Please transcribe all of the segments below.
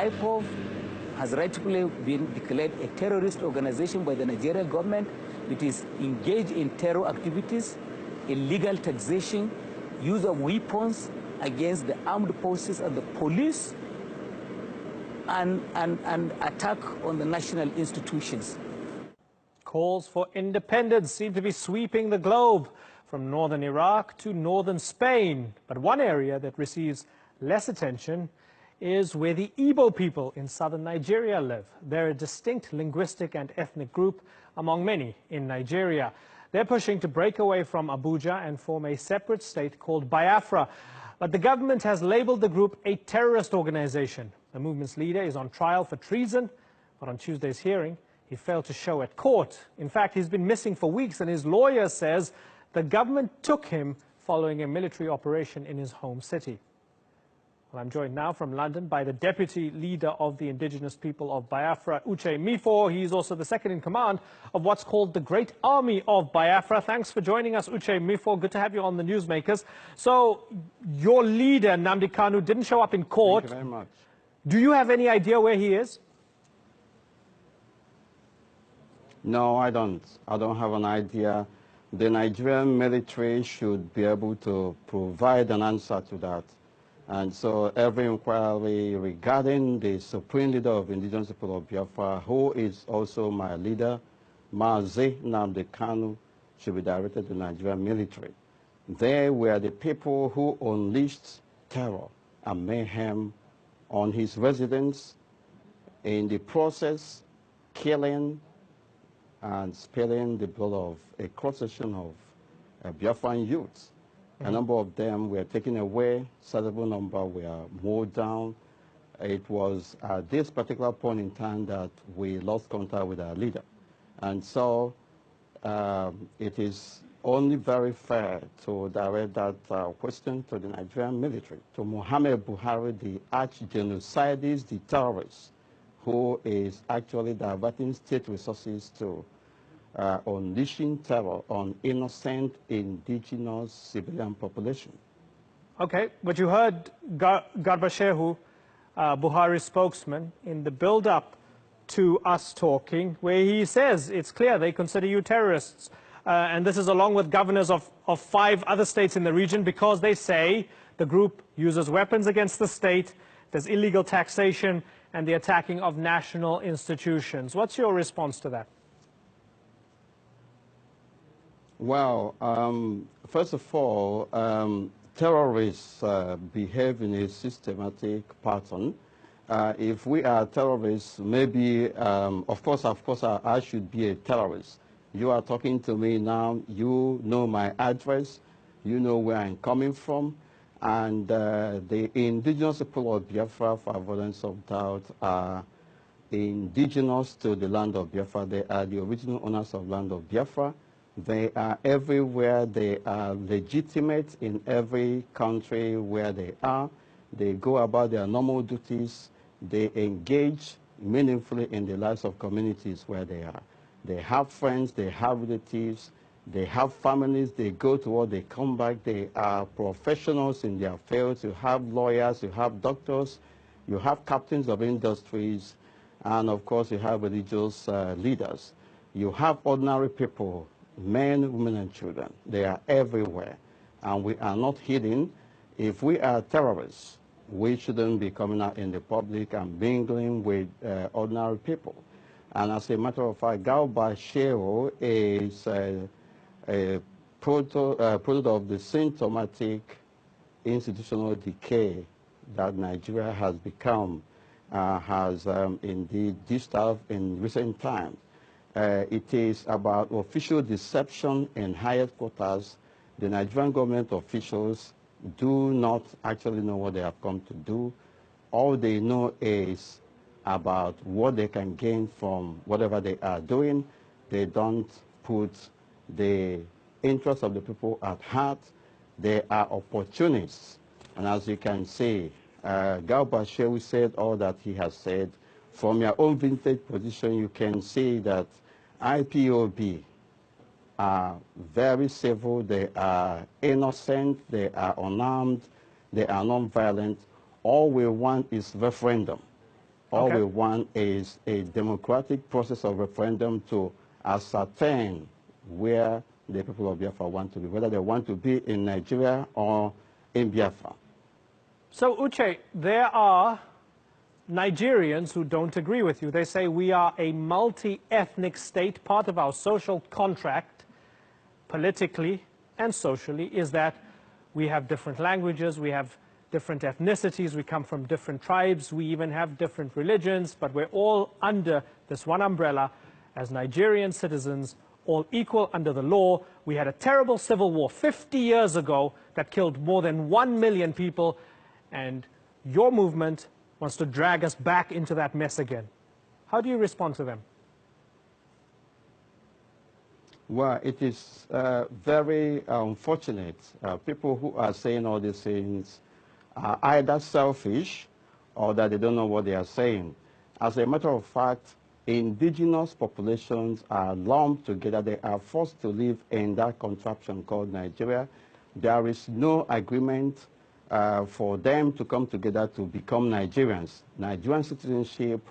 IPOB has rightfully been declared a terrorist organization by the Nigerian government. It is engaged in terror activities, illegal taxation, use of weapons against the armed forces and the police, and attack on the national institutions. Calls for independence seem to be sweeping the globe, from northern Iraq to northern Spain. But one area that receives less attention is where the Igbo people in southern Nigeria live. They're a distinct linguistic and ethnic group among many in Nigeria. They're pushing to break away from Abuja and form a separate state called Biafra. But the government has labeled the group a terrorist organization. The movement's leader is on trial for treason, but on Tuesday's hearing, he failed to show at court. In fact, he's been missing for weeks, and his lawyer says the government took him following a military operation in his home city. Well, I'm joined now from London by the deputy leader of the indigenous people of Biafra, Uche Mifo. He's also the second in command of what's called the Great Army of Biafra. Thanks for joining us, Uche Mifo. Good to have you on the Newsmakers. So your leader, Nnamdi Kanu, didn't show up in court. Thank you very much. Do you have any idea where he is? No, I don't. I don't have an idea. The Nigerian military should be able to provide an answer to that. And so every inquiry regarding the supreme leader of indigenous people of Biafra, who is also my leader, Mazi Nnamdi Kanu, should be directed to the Nigerian military. They were the people who unleashed terror and mayhem on his residence, in the process killing and spilling the blood of a cross-section of Biafran youths. A number of them were taken away, a sizable number were mowed down. It was at this particular point in time that we lost contact with our leader. And so it is only very fair to direct that question to the Nigerian military, to Muhammad Buhari, the arch-genocidist, the terrorist, who is actually diverting state resources to unleashing terror on innocent indigenous civilian population. Okay, but you heard Garba Shehu, Buhari's spokesman, in the build-up to us talking, where he says it's clear they consider you terrorists. And this is along with governors of 5 other states in the region, because they say the group uses weapons against the state, there's illegal taxation, and the attacking of national institutions. What's your response to that? Well, first of all, terrorists behave in a systematic pattern. If we are terrorists, maybe, of course, I should be a terrorist. You are talking to me now, you know my address, you know where I'm coming from, and the indigenous people of Biafra, for avoidance of doubt, are indigenous to the land of Biafra. They are the original owners of land of Biafra. They are everywhere. They are legitimate in every country where they are. They go about their normal duties. They engage meaningfully in the lives of communities where they are. They have friends, they have relatives, they have families, they go to work, they come back. They are professionals in their fields. You have lawyers, you have doctors, you have captains of industries, and of course you have religious leaders. You have ordinary people, men, women, and children. They are everywhere, and we are not hidden. If we are terrorists, we shouldn't be coming out in the public and mingling with ordinary people. And as a matter of fact, Garba Shehu is a product of the symptomatic institutional decay that Nigeria has become, has indeed dished out in recent times. It is about official deception in highest quarters. The Nigerian government officials do not actually know what they have come to do. All they know is about what they can gain from whatever they are doing. They don't put the interests of the people at heart. They are opportunists. And as you can see, Garba Shehu said all that he has said. From your own vintage position, you can see that IPOB are very civil, they are innocent, they are unarmed, they are non-violent. All we want is referendum. All Okay. we want is a democratic process of referendum to ascertain where the people of Biafra want to be, whether they want to be in Nigeria or in Biafra. So, Uche, there are Nigerians who don't agree with you. They say we are a multi-ethnic state. Part of our social contract, politically and socially, is that we have different languages, we have different ethnicities, we come from different tribes, we even have different religions, but we're all under this one umbrella as Nigerian citizens, all equal under the law. We had a terrible civil war 50 years ago that killed more than 1 million people, and your movement wants to drag us back into that mess again. How do you respond to them? Well, it is very unfortunate. People who are saying all these things are either selfish or that they don't know what they are saying. As a matter of fact, indigenous populations are lumped together. They are forced to live in that contraption called Nigeria. There is no agreement for them to come together to become Nigerians. Nigerian citizenship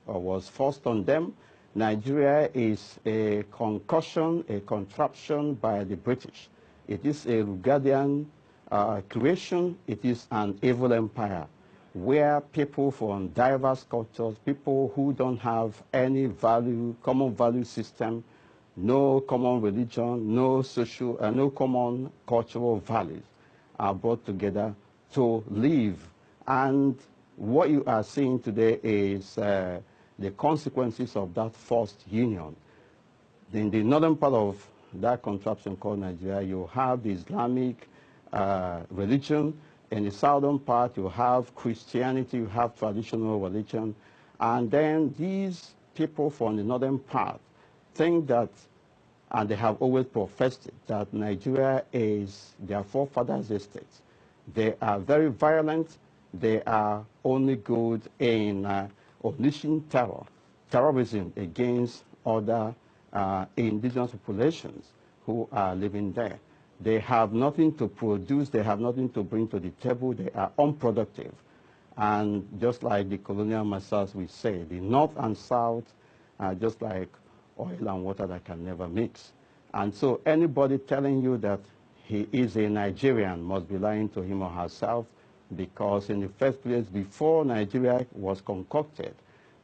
was forced on them. Nigeria is a concussion, a contraption by the British. It is a Rugadian creation. It is an evil empire where people from diverse cultures, people who don't have any value, common value system, no common religion, no social, no common cultural values are brought together to live. And what you are seeing today is the consequences of that forced union. In the northern part of that contraption called Nigeria, you have the Islamic religion. In the southern part, you have Christianity, you have traditional religion. And then these people from the northern part think that, and they have always professed it, that Nigeria is their forefathers' estate. They are very violent. They are only good in unleashing terrorism against other indigenous populations who are living there. They have nothing to produce. They have nothing to bring to the table. They are unproductive. And just like the colonial masters we say, the north and south are just like oil and water that can never mix. And so anybody telling you that he is a Nigerian must be lying to him or herself, because in the first place, before Nigeria was concocted,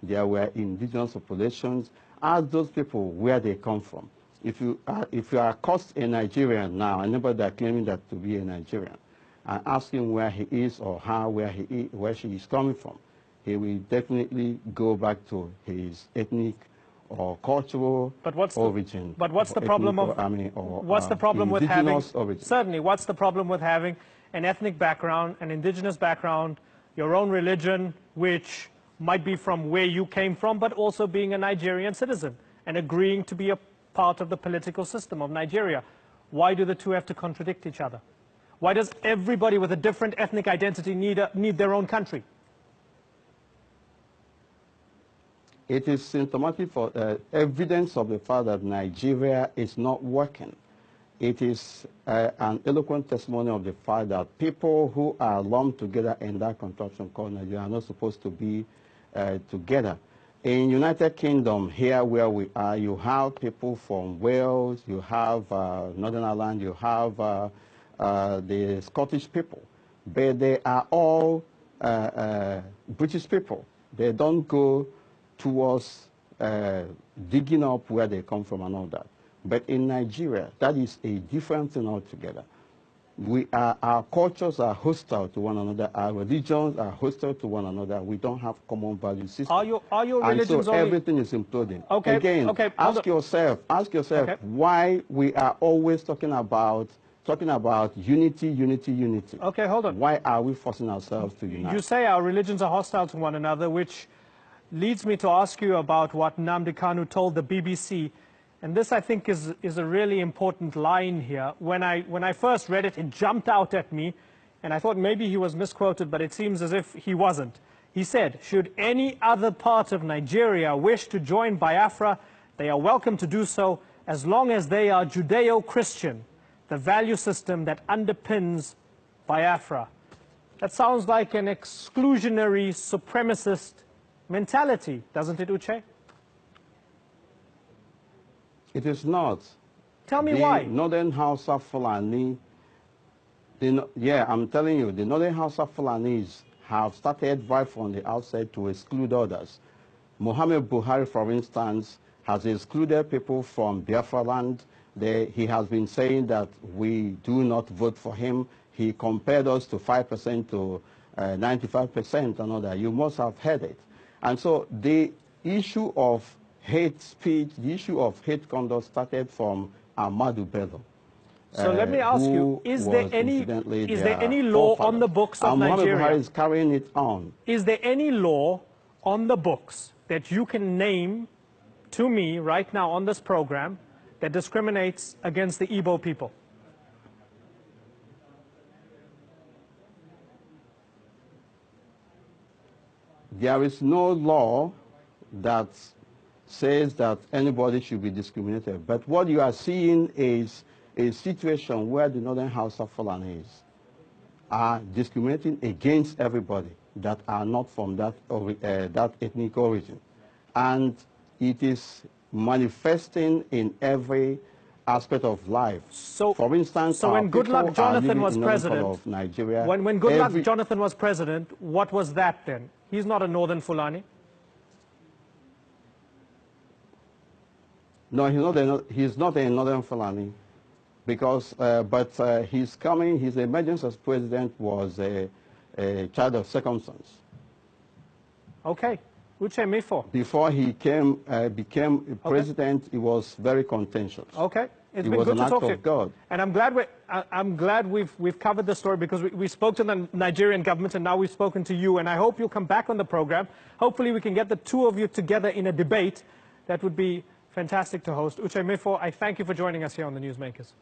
there were indigenous populations. Ask those people where they come from. If you are accosted a Nigerian now, anybody that claiming that to be a Nigerian, and ask him where he is or where she is coming from, he will definitely go back to his ethnic or cultural origin. But what's the problem of? What's the problem with having? Origin. Certainly, what's the problem with having an ethnic background, an indigenous background, your own religion, which might be from where you came from, but also being a Nigerian citizen and agreeing to be a part of the political system of Nigeria? Why do the two have to contradict each other? Why does everybody with a different ethnic identity need their own country? It is symptomatic for evidence of the fact that Nigeria is not working. It is an eloquent testimony of the fact that people who are lumped together in that contraption called Nigeria are not supposed to be together. In United Kingdom, here where we are, you have people from Wales, you have Northern Ireland, you have the Scottish people, but they are all British people. They don't go towards digging up where they come from and all that. But in Nigeria, that is a different thing altogether. Our cultures are hostile to one another. Our religions are hostile to one another. We don't have common value systems. Are your religions so only... everything is imploding. Okay. Again, okay. ask yourself okay, why we are always talking about unity. Okay, hold on. Why are we forcing ourselves to unite? You say our religions are hostile to one another, which leads me to ask you about what Nnamdi Kanu told the BBC. And this, I think, is a really important line here. When I first read it, it jumped out at me, and I thought maybe he was misquoted, but it seems as if he wasn't. He said, should any other part of Nigeria wish to join Biafra, they are welcome to do so, as long as they are Judeo-Christian, the value system that underpins Biafra. That sounds like an exclusionary, supremacist mentality, doesn't it, Uche? It is not. Tell me the why. Northern Hausa Fulani, yeah, I'm telling you, the Northern Hausa Fulanis have started right from the outset to exclude others. Muhammad Buhari, for instance, has excluded people from Biafra land. He has been saying that we do not vote for him. He compared us to 5% to 95% and all that. You must have heard it. And so the issue of hate speech, the issue of hate conduct started from Ahmadu Bello. So let me ask you, is there any law on the books of Nigeria? Muhammad Buhari is carrying it on. Is there any law on the books that you can name to me right now on this program that discriminates against the Igbo people? There is no law that says that anybody should be discriminated. But what you are seeing is a situation where the Northern Hausa Fulanis are discriminating against everybody that are not from that ethnic origin. And it is manifesting in every aspect of life. So, for instance, so when Goodluck Jonathan was president, of Nigeria, when Goodluck Jonathan was president, what was that then? He's not a Northern Fulani. No, he's not a Northern Fulani, because his emergence as president was a child of circumstance. Okay, Uche Mefo. Before he became president, it was very contentious. Okay, it's been good to talk to you. God. And I'm glad we've covered the story, because we spoke to the Nigerian government and now we've spoken to you, and I hope you'll come back on the program. Hopefully we can get the two of you together in a debate. That would be fantastic to host. Uche Mefo, I thank you for joining us here on the Newsmakers.